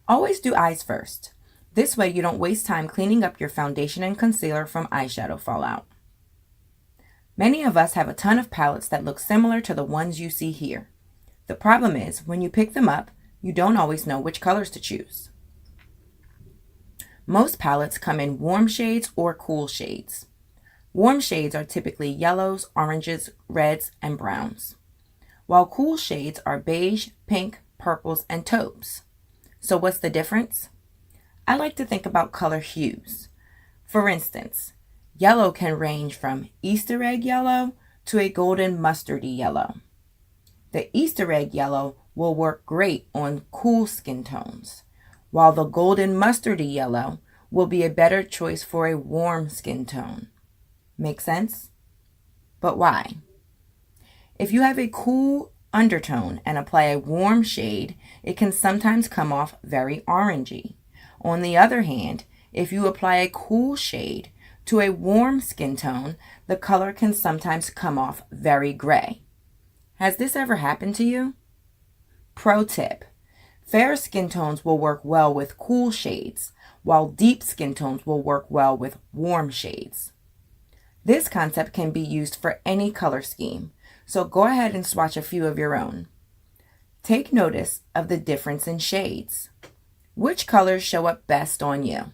Always do eyes first. This way you don't waste time cleaning up your foundation and concealer from eyeshadow fallout. Many of us have a ton of palettes that look similar to the ones you see here. The problem is, when you pick them up, you don't always know which colors to choose. Most palettes come in warm shades or cool shades. Warm shades are typically yellows, oranges, reds, and browns, while cool shades are beige, pink, purples, and taupes. So what's the difference? I like to think about color hues. For instance, yellow can range from Easter egg yellow to a golden mustardy yellow. The Easter egg yellow will work great on cool skin tones, while the golden mustardy yellow will be a better choice for a warm skin tone. Make sense? But why? If you have a cool undertone and apply a warm shade, it can sometimes come off very orangey. On the other hand, if you apply a cool shade to a warm skin tone, the color can sometimes come off very gray. Has this ever happened to you? Pro tip: fair skin tones will work well with cool shades, while deep skin tones will work well with warm shades. This concept can be used for any color scheme, so go ahead and swatch a few of your own. Take notice of the difference in shades. Which colors show up best on you?